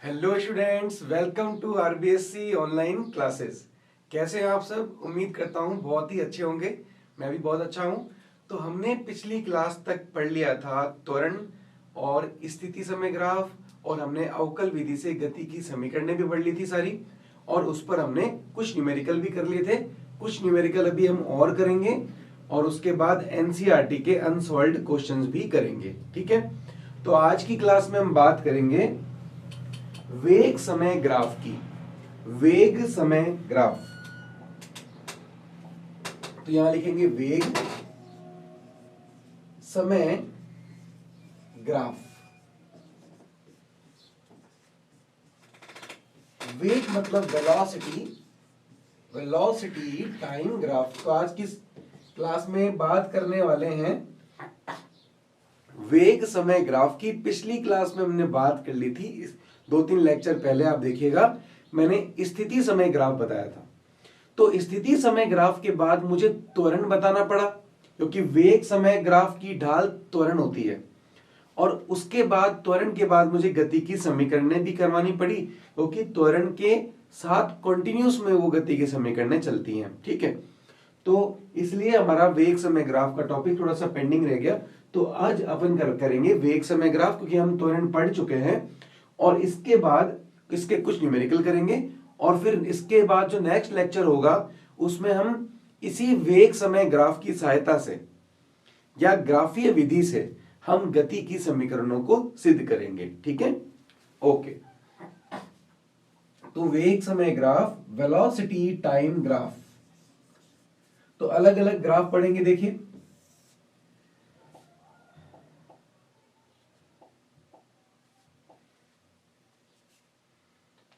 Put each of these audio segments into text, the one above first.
Hello students, welcome to RBSC online classes. कैसे हैं आप सब? उम्मीद करता हूँ बहुत ही अच्छे होंगे। मैं भी बहुत अच्छा हूँ। तो हमने पिछली क्लास तक पढ़ लिया था त्वरण और स्थिति समय ग्राफ, और हमने अवकल विधि से गति की समीकरणें भी पढ़ ली थी सारी, और उस पर हमने कुछ न्यूमेरिकल भी कर लिए थे। कुछ न्यूमेरिकल अभी हम और करेंगे, और उसके बाद एनसीईआरटी के अनसॉल्व्ड क्वेश्चंस भी करेंगे। ठीक है, तो आज की क्लास में हम बात करेंगे वेग समय ग्राफ की। वेग समय ग्राफ, तो यहां लिखेंगे वेग समय ग्राफ। वेग मतलब वेलोसिटी, वेलोसिटी टाइम ग्राफ। तो आज की क्लास में बात करने वाले हैं वेग समय ग्राफ की। पिछली क्लास में हमने बात कर ली थी, 2-3 लेक्चर पहले आप देखिएगा, मैंने स्थिति समय ग्राफ बताया था। तो स्थिति समय ग्राफ के बाद मुझे त्वरण बताना पड़ा, क्योंकि वेग समय ग्राफ की ढाल त्वरण होती है। और उसके बाद त्वरण के बाद मुझे गति की समीकरणें भी करवानी पड़ी, क्योंकि त्वरण के साथ कंटिन्यूस में वो गति की समीकरणें चलती हैं। ठीक है, तो इसलिए हमारा वेग समय ग्राफ का टॉपिक थोड़ा सा पेंडिंग रह गया। तो आज अपन करेंगे वेग समय ग्राफ, क्योंकि हम त्वरण पढ़ चुके हैं। और इसके बाद इसके कुछ न्यूमेरिकल करेंगे, और फिर इसके बाद जो नेक्स्ट लेक्चर होगा उसमें हम इसी वेग समय ग्राफ की सहायता से या ग्राफीय विधि से हम गति की समीकरणों को सिद्ध करेंगे। ठीक है, ओके। तो वेग समय ग्राफ, वेलोसिटी टाइम ग्राफ, तो अलग अलग ग्राफ पढ़ेंगे। देखिए,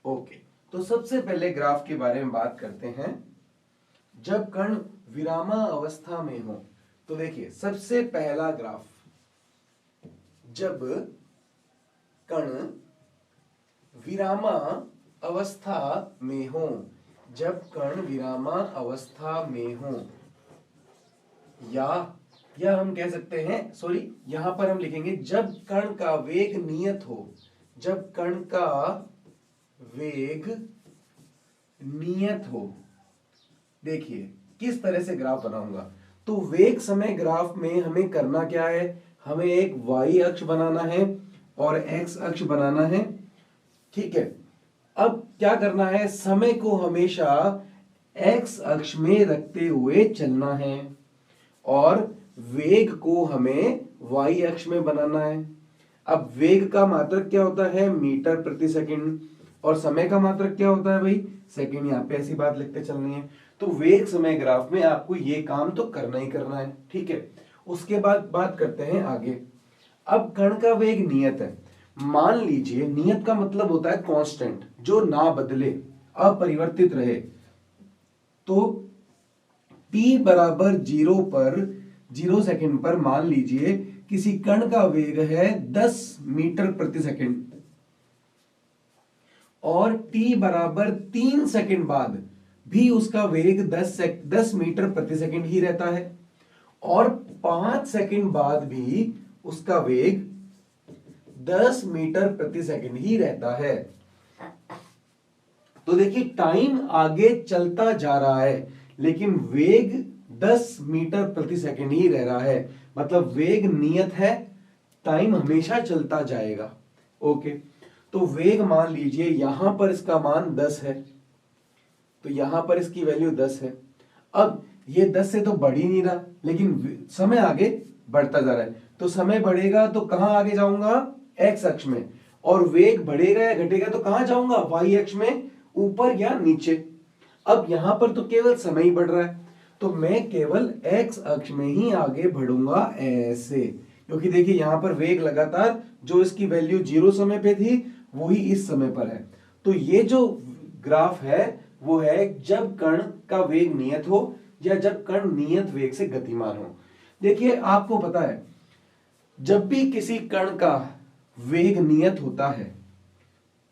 ओके, तो सबसे पहले ग्राफ के बारे में बात करते हैं। जब कण विरामावस्था में हो, तो देखिए सबसे पहला ग्राफ, जब कण विरामावस्था में हो, जब कण विरामावस्था में हो, या हम कह सकते हैं, सॉरी, यहां पर हम लिखेंगे जब कण का वेग नियत हो। जब कण का वेग नियत हो। देखिए किस तरह से ग्राफ बनाऊंगा। तो वेग समय ग्राफ में हमें करना क्या है, हमें एक y अक्ष बनाना है और x अक्ष बनाना है। ठीक है, अब क्या करना है, समय को हमेशा x अक्ष में रखते हुए चलना है, और वेग को हमें y अक्ष में बनाना है। अब वेग का मात्रक क्या होता है, मीटर प्रति सेकंड, और समय का मात्रक क्या होता है भाई, सेकंड। यहां पे ऐसी बात लिखते चलनी है। तो वेग समय ग्राफ में आपको ये काम तो करना ही करना है। ठीक है, उसके बाद बात करते हैं आगे। अब कण का वेग नियत है। मान लीजिए, नियत का मतलब होता है कांस्टेंट, जो ना बदले, अपरिवर्तित रहे। तो t बराबर 0 पर, 0 सेकंड पर मान लीजिए किसी कण का वेग है 10 मीटर प्रति सेकंड, और t बराबर 3 सेकंड बाद भी उसका वेग 10 मीटर प्रति सेकंड ही रहता है, और 5 सेकंड बाद भी उसका वेग 10 मीटर प्रति सेकंड ही रहता है। तो देखिए टाइम आगे चलता जा रहा है, लेकिन वेग 10 मीटर प्रति सेकंड ही रह रहा है। मतलब वेग नियत है, टाइम हमेशा चलता जाएगा। ओके, तो वेग मान लीजिए यहां पर इसका मान 10 है, तो यहां पर इसकी वैल्यू 10 है। अब ये 10 से तो बढ़ ही नहीं रहा, लेकिन समय आगे बढ़ता जा रहा है। तो समय बढ़ेगा तो कहां आगे जाऊंगा, x अक्ष में, और वेग बढ़ेगा या घटेगा तो कहां जाऊंगा, y अक्ष में, ऊपर या नीचे। अब यहां पर तो केवल समय ही बढ़ रहा है, तो मैं केवल x अक्ष में ही आगे बढ़ूंगा ऐसे, क्योंकि देखिए यहां पर वेग लगातार, जो इसकी वैल्यू 0 समय पे थी वही इस समय पर है। तो ये जो ग्राफ है वो है जब कण का वेग नियत हो, या जब कण नियत वेग से गतिमान हो। देखिए आपको पता है, जब भी किसी कण का वेग नियत होता है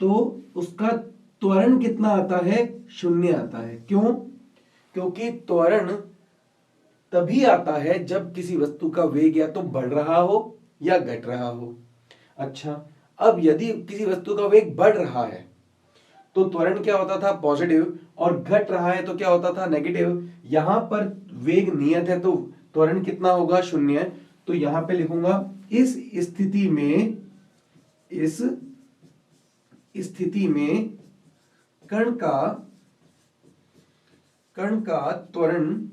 तो उसका त्वरण कितना आता है, 0 आता है। क्यों? क्योंकि त्वरण तभी आता है जब किसी वस्तु का वेग या तो बढ़ रहा हो या घट रहा हो। अच्छा, अब यदि किसी वस्तु का वेग बढ़ रहा है तो त्वरण क्या होता था, पॉजिटिव, और घट रहा है तो क्या होता था, नेगेटिव। यहां पर वेग नियत है तो त्वरण कितना होगा, शून्य। तो यहां पे लिखूंगा इस स्थिति में कण का त्वरण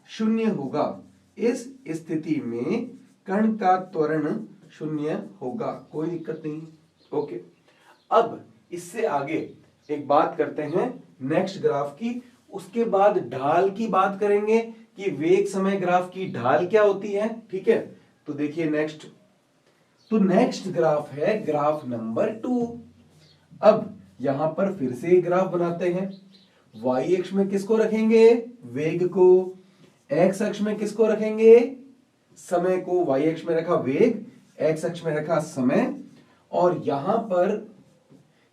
शून्य होगा। इस स्थिति में कण का त्वरण शून्य होगा, कोई दिक्कत नहीं। ओके, अब इससे आगे एक बात करते हैं नेक्स्ट ग्राफ की, उसके बाद ढाल की बात करेंगे कि वेग समय ग्राफ की ढाल क्या होती है। ठीक है, तो देखिए नेक्स्ट ग्राफ है ग्राफ नंबर 2। अब यहां पर फिर से ग्राफ बनाते हैं। y अक्ष में किसको रखेंगे, वेग को। x अक्ष में किसको रखेंगे, समय को। y अक्ष में रखा वेग, x अक्ष में रखा समय। और यहां पर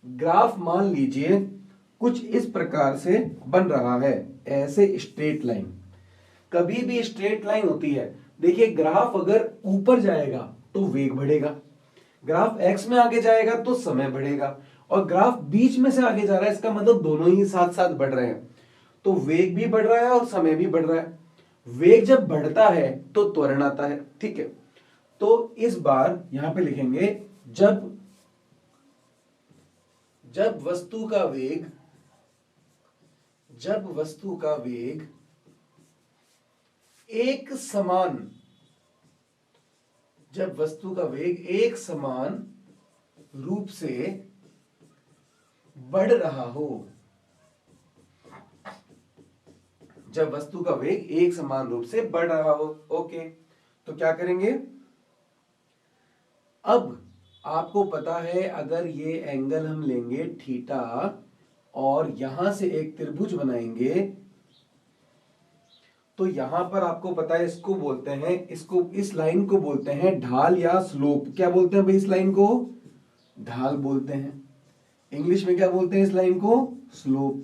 ग्राफ मान लीजिए कुछ इस प्रकार से बन रहा है, ऐसे स्ट्रेट लाइन। कभी भी स्ट्रेट लाइन होती है, देखिए ग्राफ अगर ऊपर जाएगा तो वेग बढ़ेगा, ग्राफ x में आगे जाएगा तो समय बढ़ेगा, और ग्राफ बीच में से आगे जा रहा है, इसका मतलब दोनों ही साथ साथ बढ़ रहे हैं। तो वेग भी बढ़ रहा है और समय भी बढ़ रहा है। वेग जब बढ़ता है तो त्वरण आता है। ठीक है, तो इस बार यहां पे लिखेंगे जब वस्तु का वेग एक समान रूप से बढ़ रहा हो, जब वस्तु का वेग एक समान रूप से बढ़ रहा हो। ओके, तो क्या करेंगे, अब आपको पता है अगर ये एंगल हम लेंगे थीटा और यहां से एक त्रिभुज बनाएंगे, तो यहां पर आपको पता है इसको बोलते हैं, इस लाइन को बोलते हैं ढाल या स्लोप। क्या बोलते हैं भाई, इस लाइन को ढाल बोलते हैं। इंग्लिश में क्या बोलते हैं इस लाइन को, स्लोप।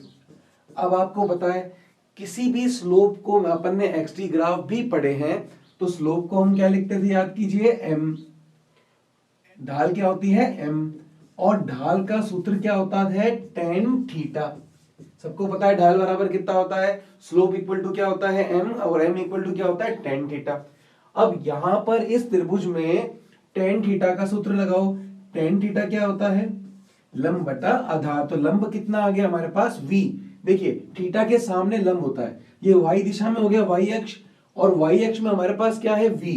अब आपको पता है किसी भी स्लोप को, अपन ने एक्सटी ग्राफ भी पढ़े हैं, तो स्लोप को हम क्या लिखते थे, याद कीजिए, एम। ढाल क्या होती है, एम। और ढाल का सूत्र क्या होता है, टेन थीटा। सबको पता है ढाल बराबर कितना होता है, स्लोप इक्वल टू क्या होता है, एम, और एम इक्वल टू क्या होता है, टेन थीटा। अब यहां पर इस त्रिभुज में टेन थीटा का सूत्र लगाओ। टेन थीटा क्या होता है, लंब बटा आधार। तो लंब कितना आ गया हमारे पास, v। देखिए थीटा के सामने लंब होता है, ये y दिशा में हो गया y अक्ष, और y अक्ष में हमारे पास क्या है, v।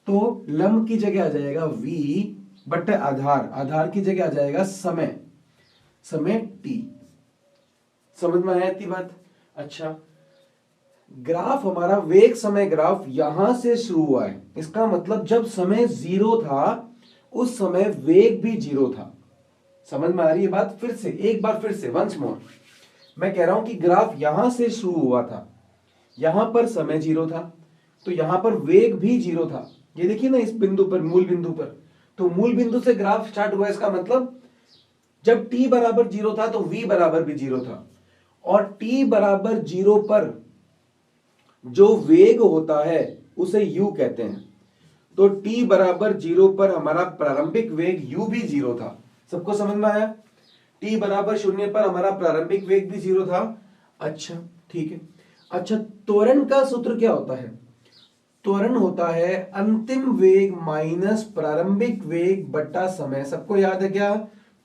तो लंब की जगह आ जाएगा v बटे आधार, आधार की जगह आ जाएगा समय t। समझ में आया इतनी बात। अच्छा, ग्राफ हमारा वेग समय ग्राफ यहां से शुरू हुआ है, इसका मतलब जब समय 0 था उस समय वेग भी 0 था। समझ में आ रही है बात, फिर से एक बार, फिर से वंस मोर मैं कह रहा हूं कि ग्राफ यहां से शुरू हुआ था, यहां पर समय 0 था, तो यहां पर वेग भी 0 था। ये देखिए ना, इस बिंदु पर, मूल बिंदु पर, तो मूल बिंदु से ग्राफ स्टार्ट हुआ, इसका मतलब जब t बराबर 0 था तो v बराबर भी 0 था, और t बराबर 0 पर जो वेग होता है उसे u कहते हैं। तो t बराबर 0 पर हमारा प्रारंभिक वेग u भी 0 था। सबको समझ में आया, t बराबर 0 पर हमारा प्रारंभिक वेग भी 0 था। अच्छा ठीक है। अच्छा, त्वरण का सूत्र क्या होता है, त्वरण होता है अंतिम वेग माइनस प्रारंभिक वेग बटा समय। सबको याद है क्या,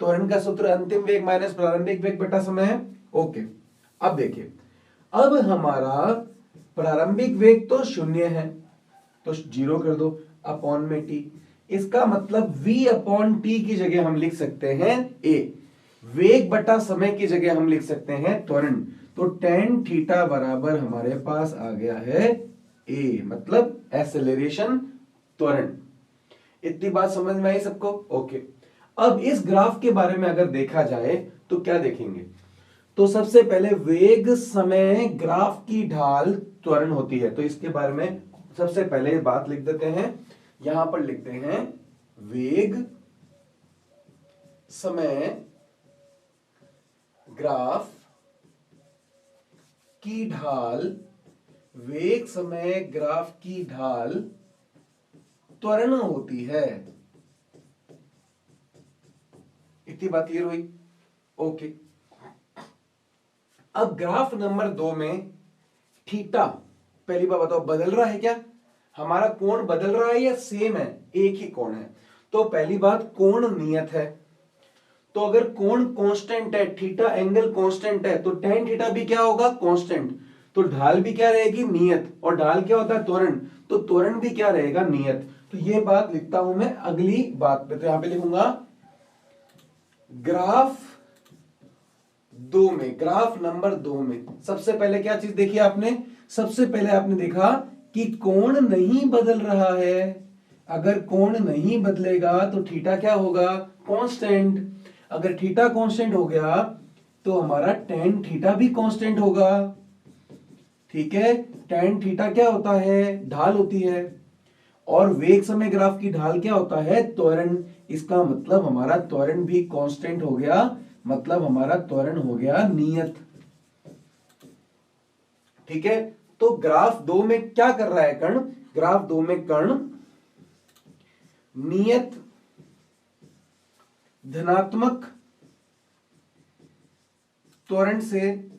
त्वरण का सूत्र अंतिम वेग माइनस प्रारंभिक वेग बटा समय। ओके, अब देखिए, अब हमारा प्रारंभिक वेग तो 0 है, तो 0 कर दो, अपॉन में t। इसका मतलब v अपॉन t की जगह हम लिख सकते हैं a, वेग बटा समय की जगह हम लिख सकते हैं त्वरण। तो टेन थीटा बराबर हमारे पास आ गया है a, मतलब एक्सेलरेशन, त्वरण। इतनी बात समझ में आई सबको। ओके, अब इस ग्राफ के बारे में अगर देखा जाए तो क्या देखेंगे, तो सबसे पहले वेग समय ग्राफ की ढाल त्वरण होती है, तो इसके बारे में सबसे पहले बात लिख देते हैं। यहां पर लिखते हैं वेग समय ग्राफ की ढाल, वेग समय ग्राफ की ढाल त्वरण होती है। इतनी बात क्लियर हुई? ओके। अब ग्राफ नंबर 2 में थीटा, पहली बात बताओ बदल रहा है क्या? हमारा कोण बदल रहा है या सेम है? एक ही कोण है। तो पहली बात कोण नियत है, तो अगर कोण कांस्टेंट है, थीटा एंगल कांस्टेंट है, तो tan थीटा भी क्या होगा? कांस्टेंट। तो ढाल भी क्या रहेगी? नियत। और ढाल क्या होता है? त्वरण। तो त्वरण भी क्या रहेगा? नियत। तो ये बात लिखता हूं मैं अगली बात पे, तो यहां पे लिखूंगा ग्राफ 2 में, ग्राफ नंबर 2 में सबसे पहले क्या चीज देखी आपने? सबसे पहले आपने देखा कि कोण नहीं बदल रहा है। अगर कोण नहीं बदलेगा तो थीटा क्या होगा? कांस्टेंट। अगर थीटा कांस्टेंट हो गया तो हमारा tan थीटा भी कांस्टेंट होगा। ठीक है, tan थीटा क्या होता है? ढाल होती है। और वेग समय ग्राफ की ढाल क्या होता है? त्वरण। इसका मतलब हमारा त्वरण भी कांस्टेंट हो गया, मतलब हमारा त्वरण हो गया नियत। ठीक है, तो ग्राफ 2 में क्या कर रहा है कण? ग्राफ 2 में कण नियत धनात्मक त्वरण से,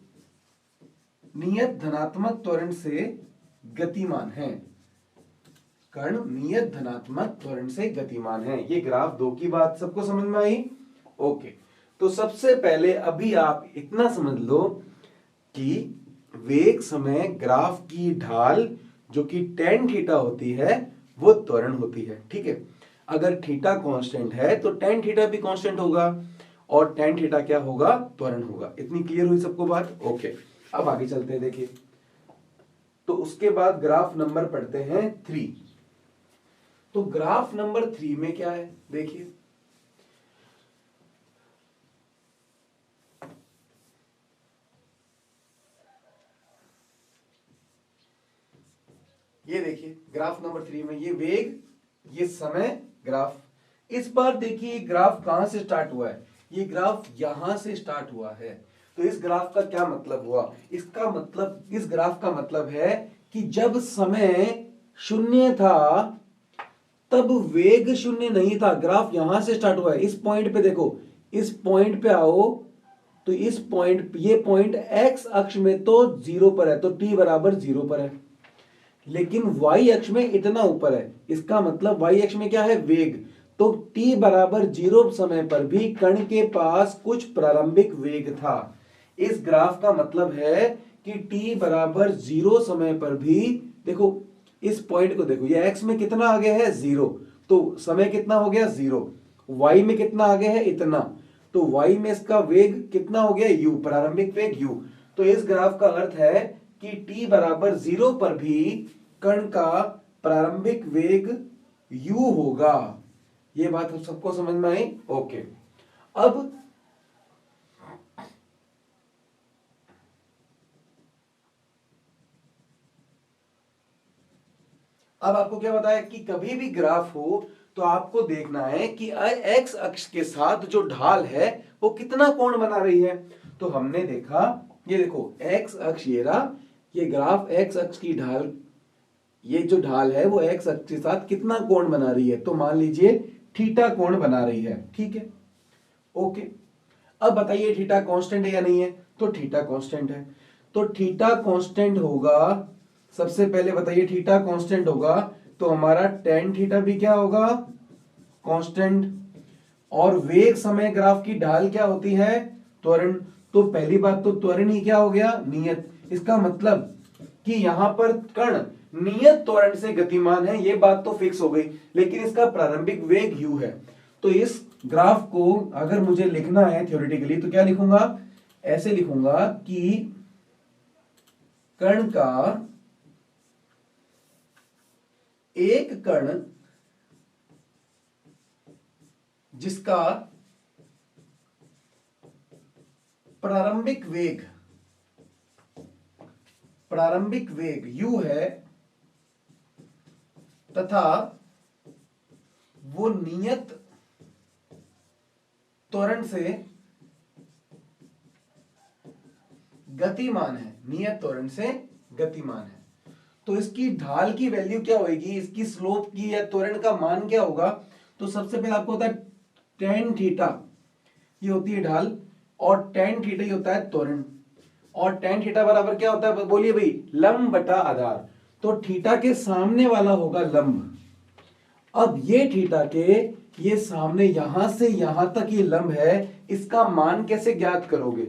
नियत धनात्मक त्वरण से गतिमान है। कण नियत धनात्मक त्वरण से गतिमान है। ये ग्राफ 2 की बात सबको समझ में आई? ओके। तो सबसे पहले अभी आप इतना समझ लो कि वेग समय ग्राफ की ढाल जो कि tan थीटा होती है वो त्वरण होती है। ठीक है, अगर थीटा कांस्टेंट है तो tan थीटा भी कांस्टेंट होगा, और tan थीटा क्या होगा? त्वरण होगा। इतनी क्लियर हुई सबको बात? ओके। अब आगे चलते हैं, देखिए। तो उसके बाद ग्राफ नंबर पढ़ते हैं 3। तो ग्राफ नंबर 3 में क्या है? देखिए, ये देखिए ग्राफ नंबर 3 में ये वेग, ये समय ग्राफ। इस बार देखिए ग्राफ कहां से स्टार्ट हुआ है? ये ग्राफ यहां से स्टार्ट हुआ है। तो इस ग्राफ का क्या मतलब हुआ? इसका मतलब, इस ग्राफ का मतलब है कि जब समय शून्य था तब वेग शून्य नहीं था। ग्राफ यहां से स्टार्ट हुआ है, इस पॉइंट पे देखो, इस पॉइंट पे आओ तो इस पॉइंट, ये पॉइंट एक्स अक्ष में तो 0 पर है, तो t बराबर 0 पर है, लेकिन y अक्ष में इतना ऊपर है। इसका मतलब y अक्ष में क्या है? वेग। तो t बराबर 0 समय पर भी कण के पास कुछ प्रारंभिक वेग था। इस ग्राफ का मतलब है कि t बराबर 0 समय पर भी, देखो इस पॉइंट को देखो, ये x में कितना आगे है? 0, तो समय कितना हो गया? 0। y में कितना आगे है? इतना, तो y में इसका वेग कितना हो गया? u, प्रारंभिक वेग u। तो इस ग्राफ का अर्थ है कि t बराबर 0 पर भी कण का प्रारंभिक वेग u होगा। ये बात सबको समझ में आई? ओके। अब आपको क्या बताया कि कभी भी ग्राफ हो तो आपको देखना है कि x अक्ष के साथ जो ढाल है वो कितना कोण बना रही है। तो हमने देखा, ये देखो x अक्ष, ये रहा, ये ग्राफ x अक्ष की ढाल, ये जो ढाल है वो x अक्ष के साथ कितना कोण बना रही है? तो मान लीजिए थीटा कोण बना रही है। ठीक है, ओके। अब बताइए थीटा कांस्टेंट है या नहीं है? तो थीटा कांस्टेंट है। तो थीटा कांस्टेंट होगा, सबसे पहले बताइए थीटा कांस्टेंट होगा तो हमारा tan थीटा भी क्या होगा? कांस्टेंट। और वेग समय ग्राफ की ढाल क्या होती है? त्वरण। तो पहली बात तो त्वरण ही क्या हो गया? नियत। इसका मतलब कि यहां पर कण नियत त्वरण से गतिमान है, ये बात तो फिक्स हो गई, लेकिन इसका प्रारंभिक वेग u है। तो इस ग्राफ को अगर मुझे लिखना है थ्योरेटिकली तो क्या लिखूंगा? ऐसे लिखूंगा कि कण का, एक कण जिसका प्रारंभिक वेग u है तथा वो नियत त्वरण से गतिमान है, नियत त्वरण से गतिमान है। तो इसकी ढाल की वैल्यू क्या होगी? इसकी स्लोप की या त्वरण का मान क्या होगा? तो सबसे पहले आपको होता है tan थीटा। ये होती है ढाल, और tan थीटा ये होता है त्वरण, और tan थीटा बराबर क्या होता है बोलिए भाई, लंब बटा आधार। तो थीटा के सामने वाला होगा लंब। अब ये थीटा के ये सामने यहां से यहां तक ये लंब है, इसका मान कैसे ज्ञात करोगे?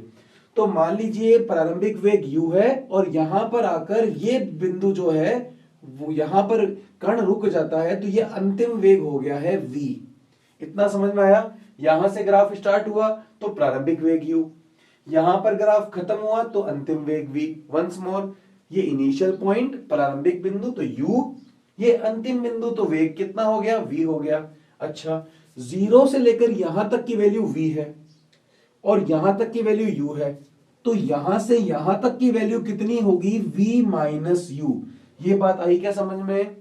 तो मान लीजिए प्रारंभिक वेग u है और यहां पर आकर ये बिंदु जो है वो यहां पर कण रुक जाता है, तो ये अंतिम वेग हो गया है v। इतना समझ में आया? यहां से ग्राफ स्टार्ट हुआ तो प्रारंभिक वेग u, यहां पर ग्राफ खत्म हुआ तो अंतिम वेग v। वंस मोर, ये इनिशियल पॉइंट प्रारंभिक बिंदु तो u, ये अंतिम बिंदु तो वेग कितना हो गया, v हो गया। अच्छा, जीरो से लेकर यहां तक की वैल्यू v है और यहां तक की वैल्यू u है, तो यहां से यहां तक की वैल्यू कितनी होगी, v माइनस u। ये बात आई क्या समझ में?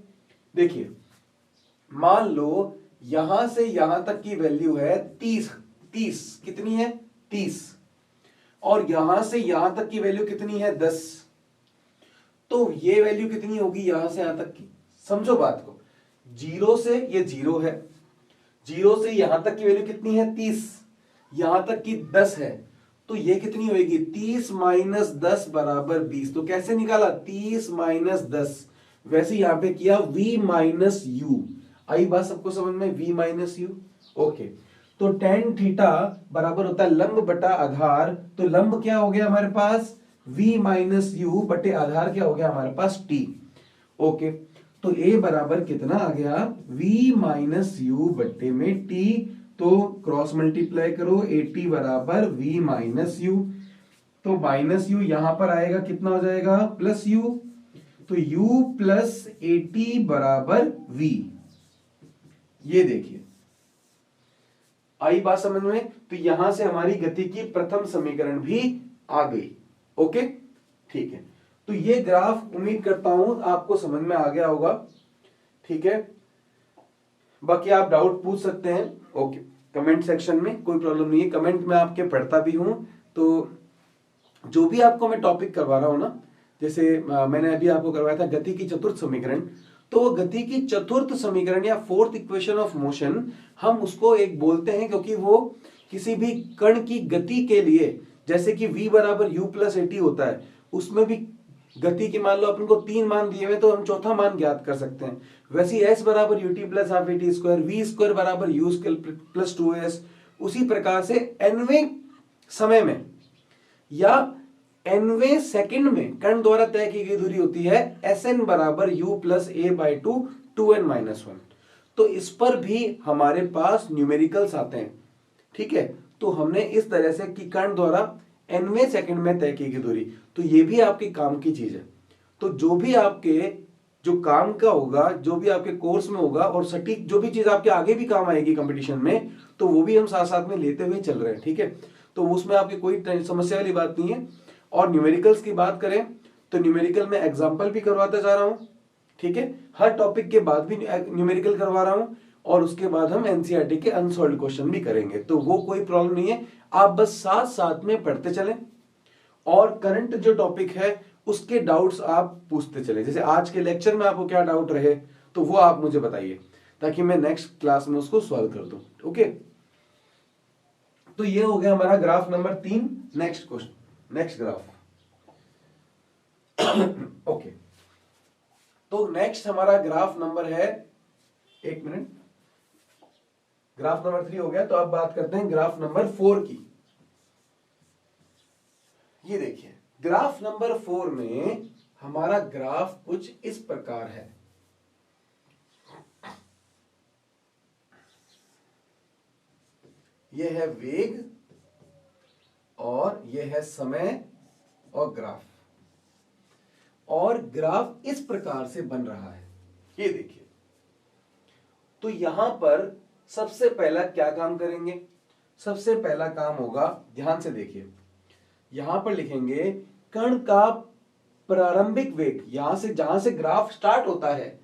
देखिए, मान लो यहां से यहां तक की वैल्यू है 30 कितनी है, 30, और यहां से यहां तक की वैल्यू कितनी है, 10। तो ये वैल्यू कितनी होगी यहां से यहां तक की? समझो बात को, जीरो से ये जीरो है, जीरो से यहां तक की वैल्यू कितनी है, 30, यहां तक की 10 है, तो ये कितनी होगी, 30 माइनस 10 बराबर 20। तो कैसे निकाला, 30 माइनस 10, वैसे यहां पे किया v माइनस यू। आई बात सबको समझ में, v माइनस यू। ओके, तो tan थीटा बराबर होता है लंब बटा आधार, तो लंब क्या हो गया हमारे पास, v माइनस यू बटे आधार क्या हो गया हमारे पास, t। ओके, तो a बराबर कितना आ गया, v माइनस यू बटे में t, तो क्रॉस मल्टीप्लाई करो, 80 बराबर v माइनस यू, तो माइनस यू यहां पर आएगा कितना हो जाएगा, प्लस यू, तो u प्लस 80 बराबर v। ये देखिए, आई बात समझ में? तो यहां से हमारी गति की प्रथम समीकरण भी आ गई। ओके, ठीक है, तो ये ग्राफ उम्मीद करता हूं आपको समझ में आ गया होगा। ठीक है, बाकी आप डाउट पूछ सकते हैं, ओके, कमेंट सेक्शन में, कोई प्रॉब्लम नहीं है, कमेंट में आपके पढ़ता भी हूं। तो जो भी आपको मैं टॉपिक करवा रहा हूं ना, जैसे मैंने अभी आपको करवाया था गति की चतुर्थ समीकरण, तो वो गति की चतुर्थ समीकरण या फोर्थ इक्वेशन ऑफ मोशन हम उसको एक बोलते हैं, क्योंकि वो किसी भी कण की गति के लिए, जैसे कि v बराबर u प्लस 80 होता है, उसमें भी गति के मान लो अपन को 3 मान दिए हुए, तो हम चौथा मान ज्ञात कर सकते हैं। वैसे s बराबर ut plus half at square, v square बराबर u स्क्वायर प्लस 2s। उसी प्रकार से nवें समय में या nवें सेकंड में कण द्वारा तय की गई दूरी होती है sn बराबर u plus a by 2 2n minus 1। तो इस पर भी हमारे पास न्यूमेरिकल्स आते हैं। ठीक है, तो हमने इस तरह से कि कण द्वारा nवें सेकंड में तय की गई दूरी, तो ये भी आपके काम की चीज है। तो जो भी आपके जो काम का होगा, जो भी आपके कोर्स में होगा, और सटीक जो भी चीज आपके आगे भी काम आएगी कंपटीशन में, तो वो भी हम साथ साथ में लेते हुए चल रहे हैं। ठीक है, तो उसमें आपकी कोई समस्या वाली बात नहीं है। और न्यूमेरिकल्स की बात करें तो न्यूमेरिकल में एग्जाम्पल भी करवाता जा रहा हूं। ठीक है, हर टॉपिक के बाद भी न्यूमेरिकल करवा रहा हूं, और उसके बाद हम एनसीईआरटी के अनसॉल्व्ड क्वेश्चन भी करेंगे, तो वो कोई प्रॉब्लम नहीं है। आप बस साथ साथ में पढ़ते चलें, और करंट जो टॉपिक है उसके डाउट्स आप पूछते चले। जैसे आज के लेक्चर में आपको क्या डाउट रहे, तो वो आप मुझे बताइए, ताकि मैं नेक्स्ट क्लास में उसको सॉल्व कर दूं। ओके, तो ये हो गया हमारा graph number 3। Next question, next graph. Okay, तो नेक्स्ट हमारा ग्राफ नंबर है, एक मिनट, ग्राफ नंबर 3 हो गया, तो अब बात करते हैं ग्राफ नंबर 4 की। ये देखिए, ग्राफ नंबर 4 में हमारा ग्राफ कुछ इस प्रकार है। यह है वेग और यह है समय और ग्राफ, और ग्राफ इस प्रकार से बन रहा है। ये देखिए, तो यहां पर सबसे पहला क्या काम करेंगे, सबसे पहला काम होगा, ध्यान से देखिए, यहां पर लिखेंगे कण का प्रारंभिक वेग, यहां से जहां से ग्राफ स्टार्ट होता है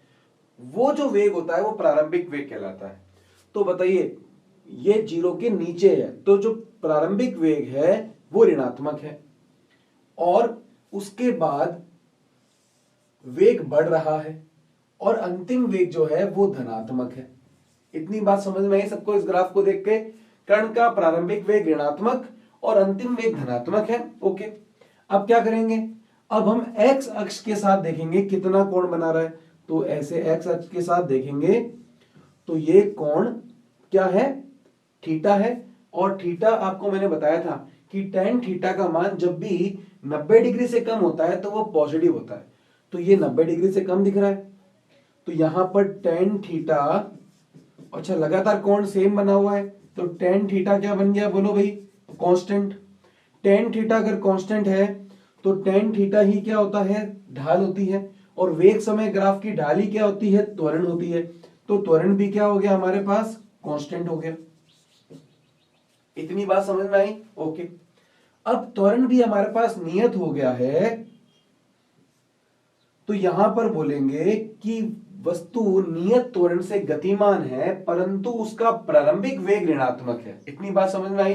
वो जो वेग होता है वो प्रारंभिक वेग कहलाता है। तो बताइए, ये जीरो के नीचे है, तो जो प्रारंभिक वेग है वो ऋणात्मक है, और उसके बाद वेग बढ़ रहा है, और अंतिम वेग जो है वो धनात्मक है। इतनी बात समझ में आई सबको इस ग्राफ को देख के? कण का प्रारंभिक वेग ऋणात्मक और अंतिम वेग धनात्मक है। ओके, अब क्या करेंगे, अब हम एक्स अक्ष के साथ देखेंगे कितना कोण बना रहा है। तो ऐसे एक्स अक्ष के साथ देखेंगे तो ये कोण क्या है, थीटा है। और थीटा आपको मैंने बताया था कि tan थीटा का मान जब भी 90 डिग्री से कम होता है तो वो पॉजिटिव होता है। तो ये 90 डिग्री से कम दिख रहा है, तो यहां पर tan थीटा, अच्छा लगातार कोण सेम बना हुआ है, तो tan थीटा क्या बन गया बोलो भाई, कांस्टेंट। tan थीटा अगर कांस्टेंट है तो tan थीटा ही क्या होता है, ढाल होती है। और वेग समय ग्राफ की ढाल ही क्या होती है, त्वरण होती है। तो त्वरण भी क्या हो गया हमारे पास, कांस्टेंट हो गया। इतनी बात समझ में आई? ओके, अब त्वरण भी हमारे पास नियत हो गया है, तो यहां पर बोलेंगे कि वस्तु नियत त्वरण से गतिमान है परंतु उसका प्रारंभिक वेग ऋणात्मक है। इतनी बात समझ में आई?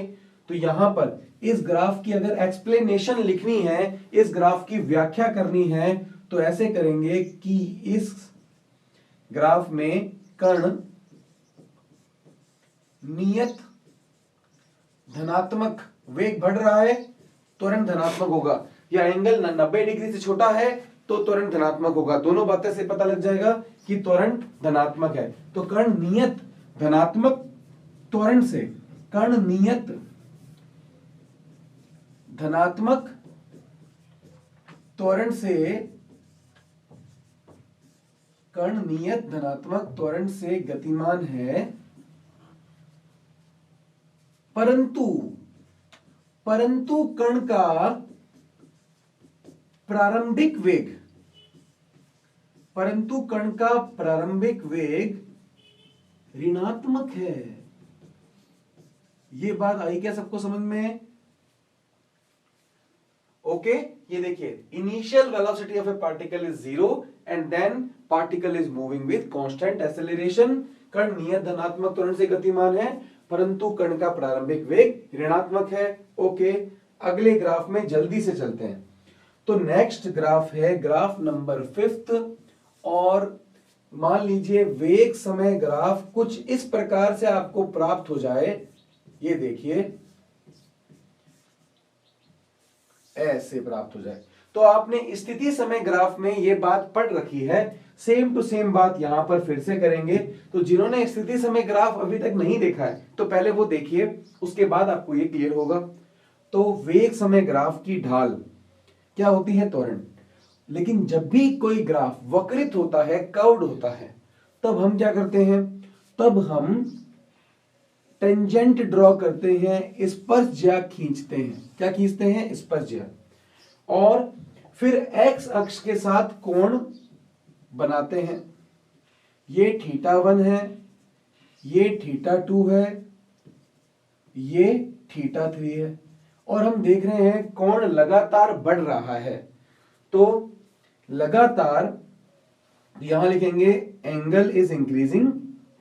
तो यहां पर इस ग्राफ की अगर एक्सप्लेनेशन लिखनी है, इस ग्राफ की व्याख्या करनी है, तो ऐसे करेंगे कि इस ग्राफ में कण नियत धनात्मक वेग बढ़ रहा है, त्वरण धनात्मक होगा, या एंगल 90 डिग्री से छोटा है तो त्वरण धनात्मक होगा। दोनों बातें से पता लग जाएगा कि त्वरण धनात्मक है। तो कण नियत धनात्मक त्वरण से, कण नियत धनात्मक त्वरण से, कण नियत धनात्मक त्वरण से गतिमान है, परंतु कण का प्रारंभिक वेग, परंतु कण का प्रारंभिक वेग ऋणात्मक है। ये बात आई क्या सबको समझ में? ओके, ये देखिए, initial velocity of a particle is 0 and then particle is moving with constant acceleration. कण नियत धनात्मक त्वरण से गतिमान है परंतु कण का प्रारंभिक वेग ऋणात्मक है। ओके, अगले ग्राफ में जल्दी से चलते हैं। तो नेक्स्ट ग्राफ है ग्राफ नंबर 5, और मान लीजिए वेग समय ग्राफ कुछ इस प्रकार से आपको प्राप्त हो जाए, ये देखिए ऐसे प्राप्त हो जाए। तो आपने स्थिति समय ग्राफ में ये बात पढ़ रखी है, सेम टू सेम बात यहां पर फिर से करेंगे। तो जिन्होंने स्थिति समय ग्राफ अभी तक नहीं देखा है तो पहले वो देखिए, उसके बाद आपको ये क्लियर होगा। तो वेग समय ग्राफ की ढाल क्या होती है, त्वरण। लेकिन जब भी कोई ग्राफ वक्रित होता है, कर्व्ड होता है, तब हम क्या करते हैं, तब हम टेंजेंट ड्रॉ करते हैं, स्पर्शज्या खींचते हैं। क्या खींचते हैं, स्पर्शज्या। और फिर एक्स अक्ष के साथ कोण बनाते हैं। ये θ1 है, ये θ2 है, ये θ3 है, और हम देख रहे हैं कोण लगातार बढ़ रहा है। तो लगातार यहां लिखेंगे एंगल इज इंक्रीजिंग,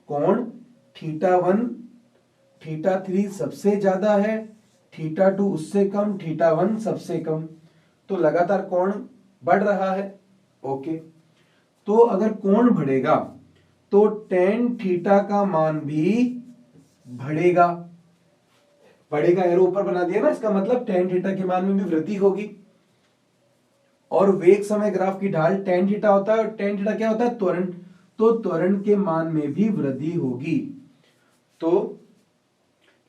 कोण θ1 θ3 सबसे ज्यादा है, θ2 उससे कम, θ1 सबसे कम। तो लगातार कोण बढ़ रहा है। ओके, तो अगर कोण बढ़ेगा तो tan थीटा का मान भी बढ़ेगा। बढ़ेगा, एरो ऊपर बना दिया ना, इसका मतलब tan थीटा के मान में भी वृद्धि होगी। और वेग समय ग्राफ की ढाल tan थीटा होता है, और tan थीटा क्या होता है, त्वरण। तो त्वरण के मान में भी वृद्धि होगी। तो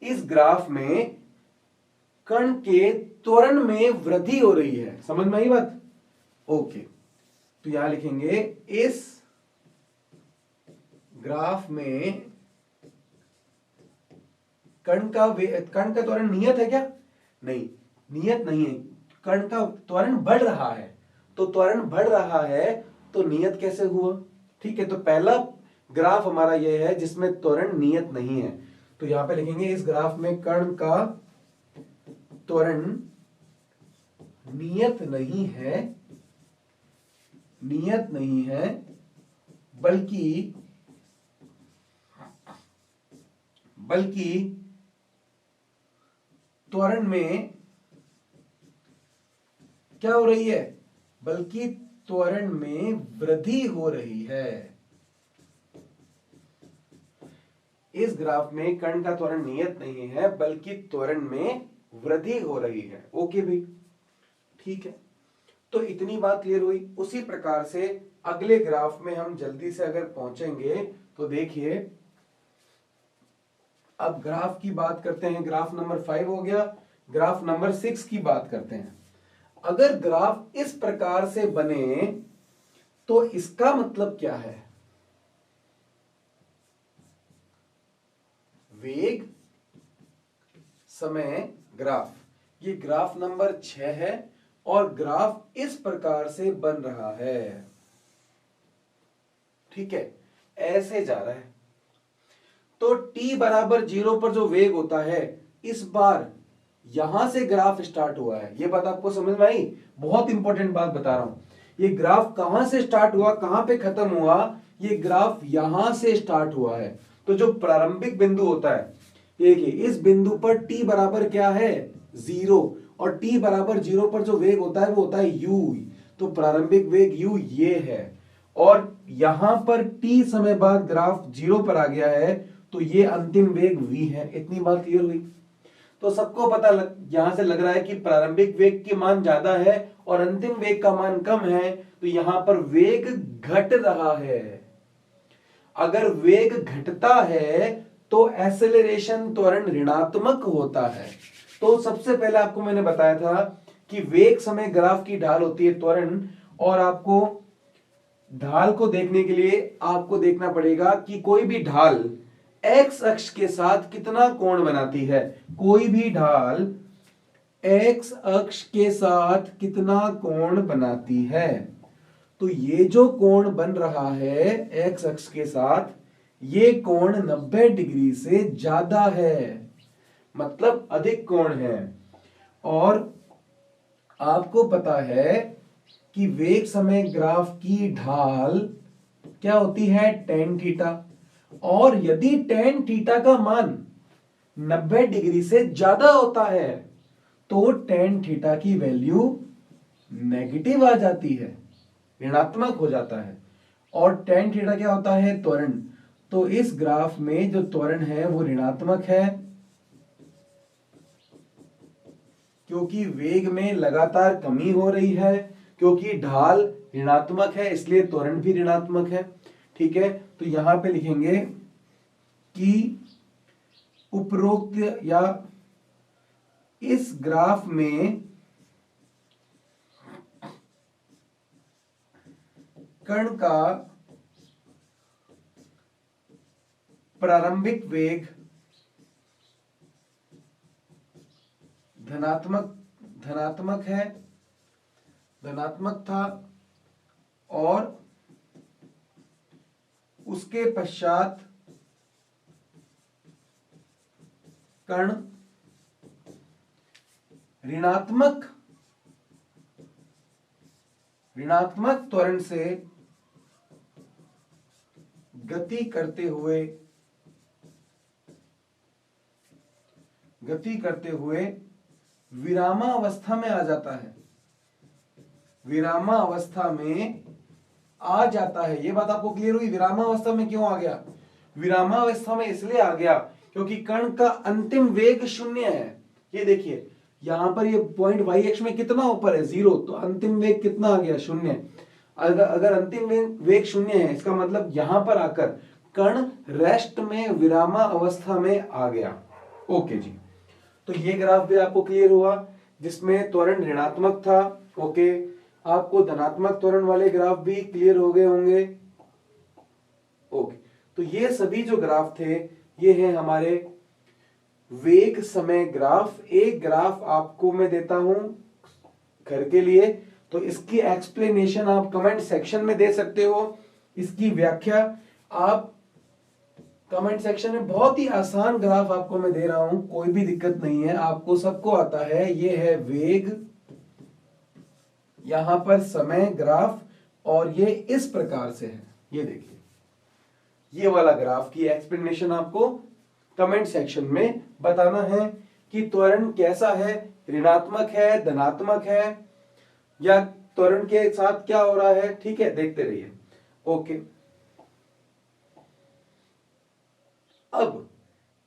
इस ग्राफ में कण के त्वरण में वृद्धि हो रही है। समझ में आई बात? ओके, तो यहां लिखेंगे इस ग्राफ में कण का त्वरण नियत है क्या? नहीं, नियत नहीं है। कण का त्वरण बढ़ रहा है, तो त्वरण बढ़ रहा है तो नियत कैसे हुआ? ठीक है, तो पहला ग्राफ हमारा यह है जिसमें त्वरण नियत नहीं है। तो यहां पे लिखेंगे इस ग्राफ में कण का त्वरण नियत नहीं है, नियत नहीं है, बल्कि त्वरण में क्या हो रही है, बल्कि त्वरण में वृद्धि हो रही है। इस ग्राफ में कण का त्वरण नियत नहीं है बल्कि त्वरण में वृद्धि हो रही है। ओके भाई, ठीक है। तो इतनी बात क्लियर हुई। उसी प्रकार से अगले ग्राफ में हम जल्दी से अगर पहुंचेंगे तो देखिए, अब ग्राफ की बात करते हैं। ग्राफ नंबर 5 हो गया। ग्राफ नंबर 6 की बात करते हैं। अगर ग्राफ इस प्रकार से बने तो इसका मतलब क्या है? वेग समय ग्राफ, ये ग्राफ नंबर 6 है और ग्राफ इस प्रकार से बन रहा है, ठीक है, ऐसे जा रहा है। तो t बराबर 0 पर जो वेग होता है, इस बार यहां से ग्राफ स्टार्ट हुआ है। ये बात आपको समझ में आई? बहुत इंपॉर्टेंट बात बता रहा हूं। ये ग्राफ कहां से स्टार्ट हुआ, कहां पे खत्म हुआ? ये ग्राफ यहां से स्टार्ट हुआ है। तो जो प्रारंभिक बिंदु होता है, देखिए इस बिंदु पर t बराबर क्या है? 0, और t बराबर 0 पर जो वेग होता है वो होता है u। तो प्रारंभिक वेग u ये है, और यहां पर t समय बाद ग्राफ 0 पर आ गया है, तो ये अंतिम वेग v है। इतनी बात क्लियर हुई? तो सबको पता यहां से लग रहा है कि प्रारंभिक वेग की मान ज्यादा है और अंतिम वेग का मान कम है, तो यहां पर वेग घट रहा है। अगर वेग घटता है तो एक्सेलरेशन त्वरण ऋणात्मक होता है। तो सबसे पहले आपको मैंने बताया था कि वेग समय ग्राफ की ढाल होती है त्वरण, और आपको ढाल को देखने के लिए आपको देखना पड़ेगा कि कोई भी ढाल x अक्ष के साथ कितना कोण बनाती है। कोई भी ढाल x अक्ष के साथ कितना कोण बनाती है। तो ये जो कोण बन रहा है x अक्ष के साथ, ये कोण 90 डिग्री से ज्यादा है, मतलब अधिक कोण है। और आपको पता है कि वेग समय ग्राफ की ढाल क्या होती है? tan theta. और यदि tan थीटा का मान 90 डिग्री से ज्यादा होता है तो tan थीटा की वैल्यू नेगेटिव आ जाती है, ऋणात्मक हो जाता है। और tan थीटा क्या होता है? त्वरण। तो इस ग्राफ में जो त्वरण है वो ऋणात्मक है, क्योंकि वेग में लगातार कमी हो रही है। क्योंकि ढाल ऋणात्मक है इसलिए त्वरण भी ऋणात्मक है, ठीक है। तो यहां पे लिखेंगे कि उपरोक्त या इस ग्राफ में कण का प्रारंभिक वेग धनात्मक है, धनात्मक था, और उसके पश्चात कण ऋणात्मक त्वरण से गति करते हुए विरामावस्था में आ जाता है। विरामावस्था में आ जाता है। ये बात आपको क्लियर हुई? विरामावस्था में क्यों आ गया? विरामावस्था में इसलिए आ गया क्योंकि कण का अंतिम वेग 0 है। ये देखिए यहां पर ये पॉइंट y अक्ष में कितना ऊपर है? 0। तो अंतिम वेग कितना आ गया? 0। अगर अंतिम वेग 0 है, इसका मतलब यहां पर आकर कण रेस्ट में विरामा अवस्था में आ गया। ओके जी, तो ये ग्राफ भी आपको क्लियर हुआ जिसमें त्वरण ऋणात्मक था। ओके, आपको धनात्मक त्वरण वाले ग्राफ भी क्लियर हो गए होंगे। ओके, तो ये सभी जो ग्राफ थे ये हैं हमारे वेग समय ग्राफ। एक ग्राफ आपको मैं देता हूं घर के लिए, तो इसकी एक्सप्लेनेशन आप कमेंट सेक्शन में दे सकते हो। इसकी व्याख्या आप कमेंट सेक्शन में, बहुत ही आसान ग्राफ आपको मैं दे रहा हूं, कोई भी दिक्कत नहीं है, आपको सबको आता है। ये है वेग, यहां पर समय ग्राफ, और ये इस प्रकार से है। ये देखिए ये वाला ग्राफ की एक्सप्लेनेशन आपको कमेंट सेक्शन में बताना है कि त्वरण कैसा है, ऋणात्मक है, धनात्मक है, या त्वरण के साथ क्या हो रहा है। ठीक है, देखते रहिए। ओके, अब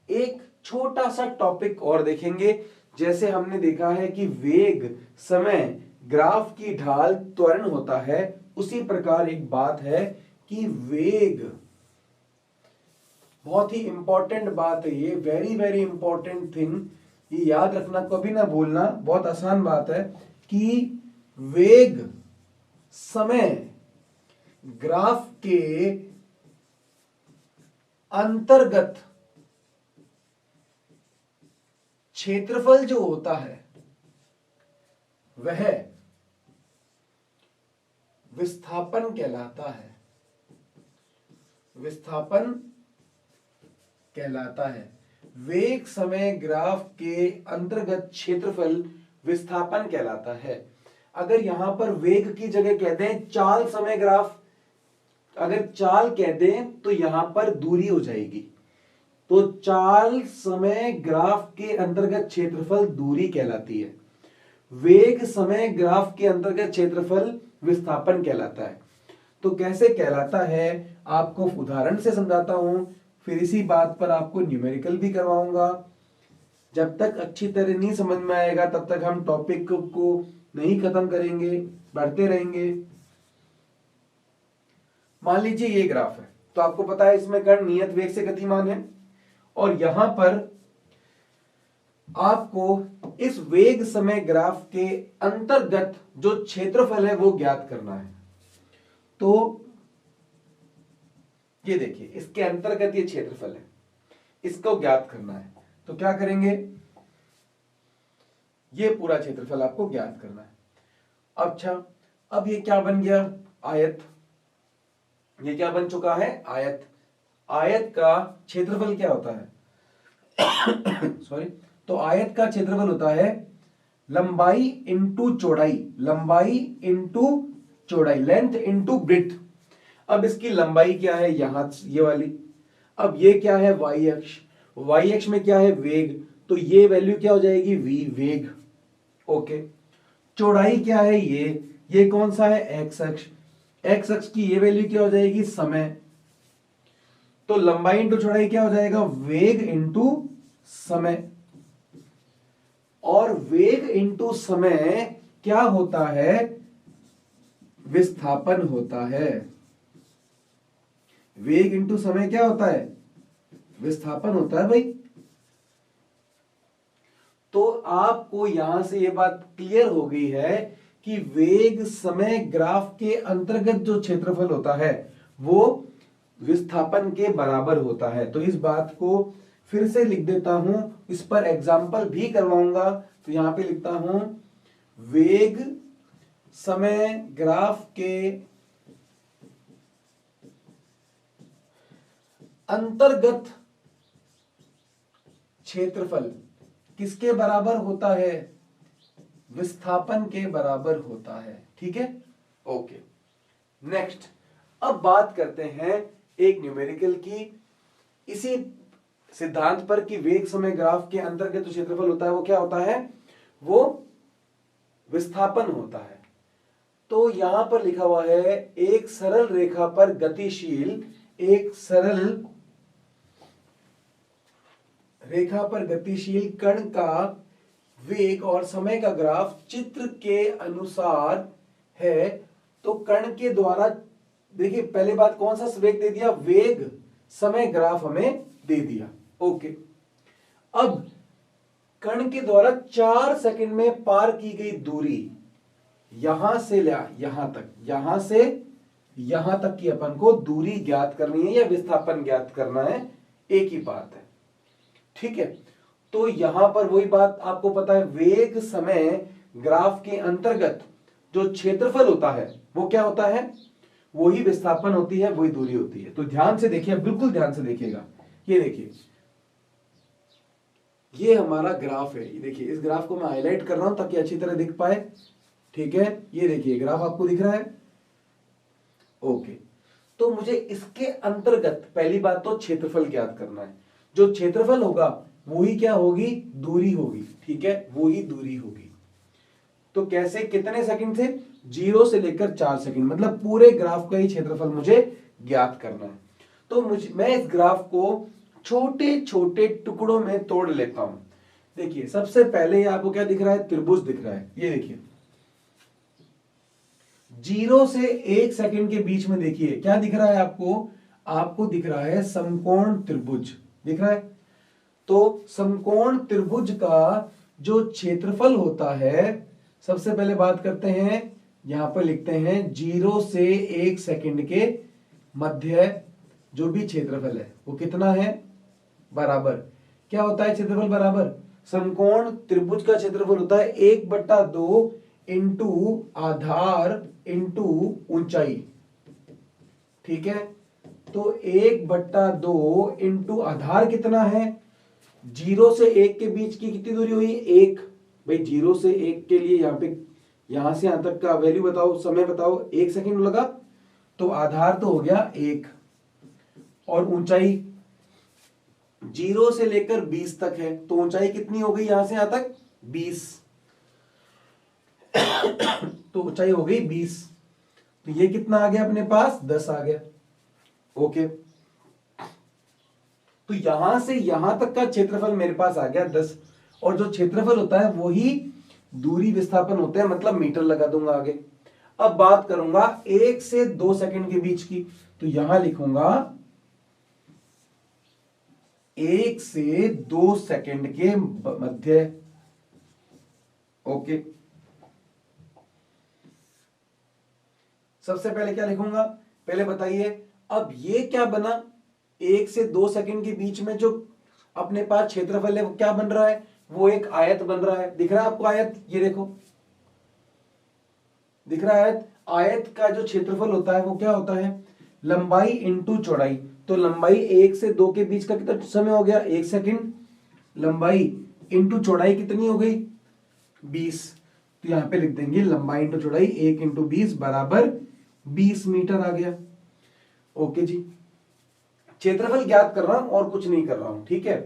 एक छोटा सा टॉपिक और देखेंगे। जैसे हमने देखा है कि वेग, समय, ग्राफ की ढाल, त्वरण होता है, उसी प्रकार एक बात है कि वेग, बहुत ही इंपॉर्टेंट बात है ये, वेरी वेरी इंपॉर्टेंट थिंग, ये याद रखना, कभी ना भूलना, बहुत आसान बात है कि वेग, समय, ग्राफ के अंतर्गत क्षेत्रफल जो होता है वह विस्थापन कहलाता है। विस्थापन कहलाता है। वेग, समय, ग्राफ के अंतर्गत क्षेत्रफल विस्थापन कहलाता है। अगर यहां पर वेग की जगह कह दें चाल, समय, ग्राफ, अगर चाल कह दें तो यहां पर दूरी हो जाएगी। तो चाल, समय, ग्राफ के अंतर्गत क्षेत्रफल दूरी कहलाती है। वेग, समय, ग्राफ के अंतर्गत क्षेत्रफल विस्थापन कहलाता है। तो कैसे कहलाता है आपको उदाहरण से समझाता हूं, फिर इसी बात पर आपको न्यूमेरिकल भी करवाऊंगा। जब तक अच्छी तरह नहीं समझ में आएगा तब तक हम टॉपिक को नहीं खत्म करेंगे, बढ़ते रहेंगे। मान लीजिए ये ग्राफ है, तो आपको पता है इसमें कण नियत वेग से गतिमान है, और यहां पर आपको इस वेग, समय, ग्राफ के अंतर्गत जो क्षेत्रफल है वो ज्ञात करना है। तो ये देखिए, इसके अंतर्गत ये क्षेत्रफल है, इसको ज्ञात करना है। तो क्या करेंगे, ये पूरा क्षेत्रफल आपको ज्ञात करना है। अच्छा, अब ये क्या बन गया, आयत। ये क्या बन चुका है, आयत। आयत का क्षेत्रफल क्या होता है सॉरी, तो आयत का क्षेत्रफल होता है लंबाई इंटू चौड़ाई, लंबाई इंटू चौड़ाई, लेंथ इंटू ब्रेड्थ। अब इसकी लंबाई क्या है, यहां ये वाली। अब ये क्या है, वाई अक्ष। वाई अक्ष में क्या है, वेग, तो ये वैल्यू क्या हो जाएगी, वी, वेग। ओके, चौड़ाई क्या है, ये कौन सा है, एक्स अक्ष। एक्स अक्ष की ये वैल्यू क्या हो जाएगी, समय। तो लंबाई इंटू चौड़ाई क्या हो जाएगा, वेग इंटू समय। और वेग इंटू समय क्या होता है, विस्थापन होता है। वेग इंटू समय क्या होता है, विस्थापन होता है भाई। तो आपको यहां से यह बात क्लियर हो गई है कि वेग, समय, ग्राफ के अंतर्गत जो क्षेत्रफल होता है वो विस्थापन के बराबर होता है। तो इस बात को फिर से लिख देता हूं, इस पर एग्जाम्पल भी करवाऊंगा। तो यहां पे लिखता हूं, वेग, समय, ग्राफ के अंतर्गत क्षेत्रफल किसके बराबर होता है, विस्थापन के बराबर होता है। ठीक है, ओके। नेक्स्ट, अब बात करते हैं एक न्यूमेरिकल की, इसी सिद्धांत पर कि वेग, समय, ग्राफ के अंतर्गत जो क्षेत्रफल होता है वो क्या होता है, वो विस्थापन होता है। तो यहां पर लिखा हुआ है, एक सरल रेखा पर गतिशील, एक सरल रेखा पर गतिशील कण का वेग और समय का ग्राफ चित्र के अनुसार है। तो कण के द्वारा, देखिए पहले बात कौन सा वेग दे दिया, वेग, समय, ग्राफ हमें दे दिया। ओके, अब कण के द्वारा 4 सेकंड में पार की गई दूरी, यहां से यहां तक, यहां से यहां तक की अपन को दूरी ज्ञात करनी है या विस्थापन ज्ञात करना है, एक ही बात है। ठीक है, तो यहां पर वही बात आपको पता है, वेग, समय, ग्राफ के अंतर्गत जो क्षेत्रफल होता है वो क्या होता है, वही विस्थापन होती है, वही दूरी होती है। तो ध्यान से देखिए, बिल्कुल ध्यान से देखिएगा। ये देखिए, ये हमारा ग्राफ है। ये देखिए, इस ग्राफ को मैं हाईलाइट कर रहा हूं ताकि अच्छी तरह दिख पाए। ठीक है, ये देखिए ग्राफ आपको दिख रहा है। ओके, तो मुझे इसके अंतर्गत पहली बात तो क्षेत्रफल ज्ञात करना है। जो क्षेत्रफल होगा वही क्या होगी, दूरी होगी। ठीक है, वही दूरी होगी। तो कैसे, कितने सेकंड से, 0 से लेकर 4 सेकंड, मतलब पूरे ग्राफ का ही क्षेत्रफल मुझे ज्ञात करना है। तो मैं इस ग्राफ को छोटे छोटे टुकड़ों में तोड़ लेता हूं। देखिए सबसे पहले आपको क्या दिख रहा है, त्रिभुज दिख रहा है। ये देखिए 0 से 1 सेकंड के बीच में देखिए क्या दिख रहा है आपको, आपको दिख रहा है समकोण त्रिभुज दिख रहा है। तो समकोण त्रिभुज का जो क्षेत्रफल होता है, सबसे पहले बात करते हैं, यहां पर लिखते हैं 0 से 1 सेकंड के मध्य जो भी क्षेत्रफल है वो कितना है, बराबर क्या होता है क्षेत्रफल, बराबर समकोण त्रिभुज का क्षेत्रफल होता है 1/2 इंटू आधार इंटू ऊंचाई। ठीक है, तो 1/2 इंटू आधार कितना है, 0 से 1 के बीच की कितनी दूरी हुई, 1। भाई 0 से 1 के लिए यहां पे यहां से यहां तक का वैल्यू बताओ, समय बताओ, 1 सेकंड लगा, तो आधार तो हो गया 1 और ऊंचाई 0 से लेकर 20 तक है, तो ऊंचाई कितनी हो गई यहां से यहां तक 20 तो ऊंचाई हो गई 20, तो ये कितना आ गया अपने पास 10 आ गया। ओके, तो यहां से यहां तक का क्षेत्रफल मेरे पास आ गया 10, और जो क्षेत्रफल होता है वही दूरी विस्थापन होता है, मतलब मीटर लगा दूंगा आगे। अब बात करूंगा 1 से 2 सेकंड के बीच की, तो यहां लिखूंगा 1 से 2 सेकंड के मध्य। ओके, सबसे पहले क्या लिखूंगा, पहले बताइए अब ये क्या बना, 1 से 2 सेकंड के बीच में जो अपने पास क्षेत्रफल है वो क्या बन रहा है, वो एक आयत बन रहा है। दिख रहा है आपको आयत, ये देखो दिख रहा है आयत। आयत का जो क्षेत्रफल होता है वो क्या होता है, लंबाई इंटू चौड़ाई। तो लंबाई 1 से 2 के बीच का कितना समय हो गया, 1 सेकंड, लंबाई इंटू चौड़ाई कितनी हो गई 20, तो यहां पे लिख देंगे लंबाई इंटू चौड़ाई 1 इंटू 20 बराबर 20 मीटर आ गया। ओके जी, क्षेत्रफल ज्ञात कर रहा हूं और कुछ नहीं कर रहा हूं, ठीक है,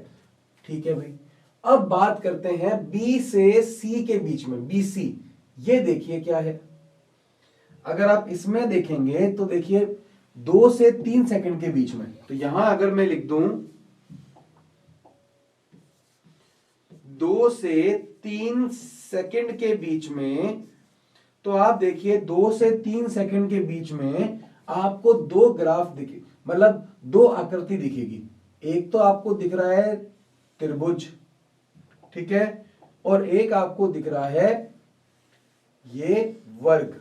ठीक है भाई। अब बात करते हैं बी से सी के बीच में, बी सी, ये देखिए क्या है। अगर आप इसमें देखेंगे तो देखिए 2 से 3 सेकंड के बीच में, तो यहां अगर मैं लिख दूं 2 से 3 सेकंड के बीच में, तो आप देखिए 2 से 3 सेकंड के बीच में आपको दो ग्राफ दिखे, मतलब दो आकृति दिखेगी। एक तो आपको दिख रहा है त्रिभुज, ठीक है, और एक आपको दिख रहा है ये वर्ग।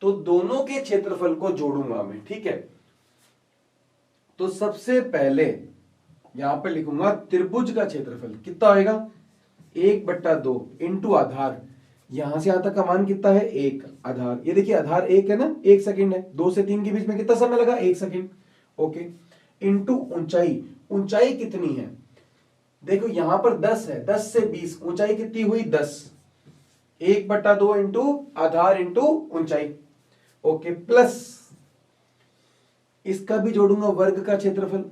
तो दोनों के क्षेत्रफल को जोड़ूंगा मैं, ठीक है। तो सबसे पहले यहां पर लिखूंगा त्रिभुज का क्षेत्रफल कितना होगा, 1/2 इंटू आधार, यहां से यहां तक का मान कितना है 1, आधार ये देखिए आधार 1 है ना, 1 सेकंड है, 2 से 3 के बीच में कितना समय लगा 1 सेकंड। ओके, इंटू ऊंचाई, ऊंचाई कितनी है देखो यहां पर 10 है, 10 से 20, ऊंचाई कितनी हुई 10, 1/2 इंटू आधार इंटू ऊंचाई। ओके, प्लस इसका भी जोड़ूंगा वर्ग का क्षेत्रफल,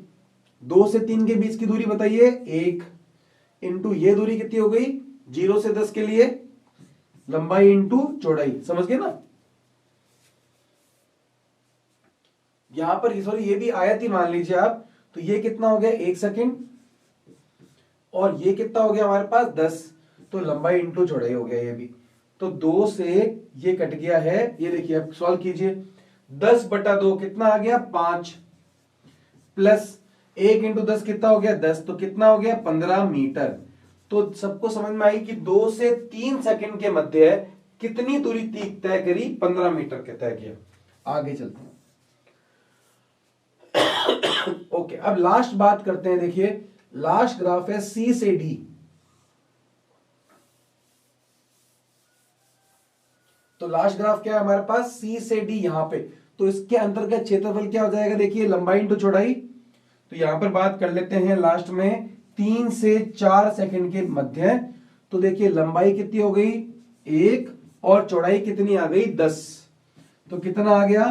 2 से 3 के बीच की दूरी बताइए 1, इंटू ये दूरी कितनी हो गई 0 से 10 के लिए लंबाई इंटू चौड़ाई, समझ गए ना। यहां पर सॉरी ये भी आयत ही मान लीजिए आप, तो ये कितना हो गया 1 सेकंड, और ये कितना हो गया हमारे पास 10, तो लंबाई इंटू चौड़ाई हो गया ये भी। तो 2 से ये कट गया है, ये देखिए आप सॉल्व कीजिए, 10/2 कितना आ गया 5, प्लस 1 इंटू 10 कितना हो गया 10, तो कितना हो गया 15 मीटर। तो सबको समझ में आई कि 2 से 3 सेकंड के मध्य कितनी दूरी तय करी, 15 मीटर के तय किया। आगे चलते हैं। ओके, अब लास्ट बात करते हैं, देखिए लास्ट ग्राफ है सी से डी। तो लास्ट ग्राफ क्या है हमारे पास, सी से डी यहां पे, तो इसके अंतर्गत क्षेत्रफल क्या हो जाएगा, देखिए लंबाई इंटू चौड़ाई। तो यहां पर बात कर लेते हैं लास्ट में 3 से 4 सेकंड के मध्य, तो देखिए लंबाई कितनी हो गई 1 और चौड़ाई कितनी आ गई 10, तो कितना आ गया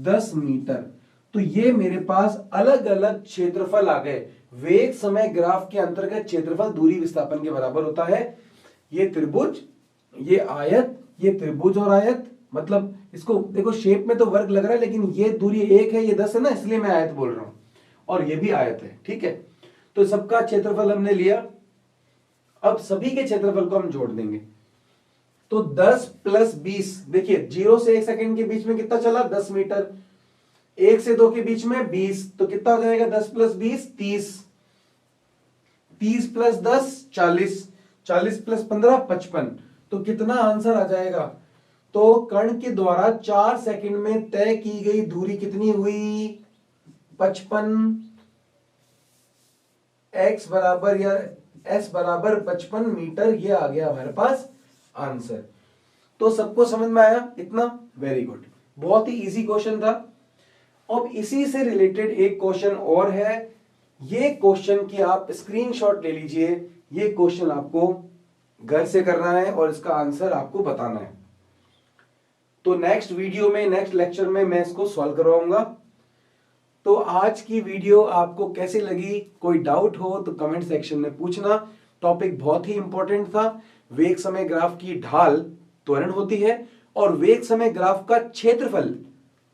10 मीटर। तो ये मेरे पास अलग अलग क्षेत्रफल आ गए। वेग समय ग्राफ के अंतर्गत क्षेत्रफल दूरी विस्थापन के बराबर होता है। ये त्रिभुज, ये आयत, ये त्रिभुज और आयत, मतलब इसको देखो शेप में तो वर्ग लग रहा है, लेकिन ये दूरी 1 है, ये 10 है ना, इसलिए मैं आयत बोल रहा हूं। और ये भी आयत है, ठीक है। तो सबका क्षेत्रफल हमने लिया, अब सभी के क्षेत्रफल को हम जोड़ देंगे। तो 10 प्लस 20, देखिए 0 से 1 सेकंड के बीच में कितना चला, 10 मीटर। 1 से 2 के बीच में 20, तो कितना हो जाएगा, 10 प्लस 20 30, 30 प्लस 10 40, 40 प्लस 15 55। तो कितना आंसर आ जाएगा, तो कण के द्वारा 4 सेकंड में तय की गई दूरी कितनी हुई, 55। x बराबर या s बराबर 55 मीटर, ये आ गया हमारे पास आंसर। तो सबको समझ में आया इतना, वेरी गुड, बहुत ही इजी क्वेश्चन था। अब इसी से रिलेटेड एक क्वेश्चन और है, ये क्वेश्चन की आप स्क्रीनशॉट ले लीजिए। ये क्वेश्चन आपको घर से करना है और इसका आंसर आपको बताना है। तो नेक्स्ट वीडियो में, नेक्स्ट लेक्चर में मैं इसको सॉल्व करवाऊंगा। तो आज की वीडियो आपको कैसी लगी, कोई डाउट हो तो कमेंट सेक्शन में पूछना। टॉपिक बहुत ही इंपॉर्टेंट था। वेग समय ग्राफ की ढाल त्वरण होती है और वेग समय ग्राफ का क्षेत्रफल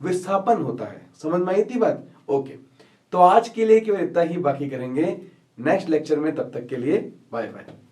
विस्थापन होता है। समझ में आई थी बात? ओके, तो आज के लिए केवल इतना ही, बाकी करेंगे नेक्स्ट लेक्चर में। तब तक के लिए बाय बाय।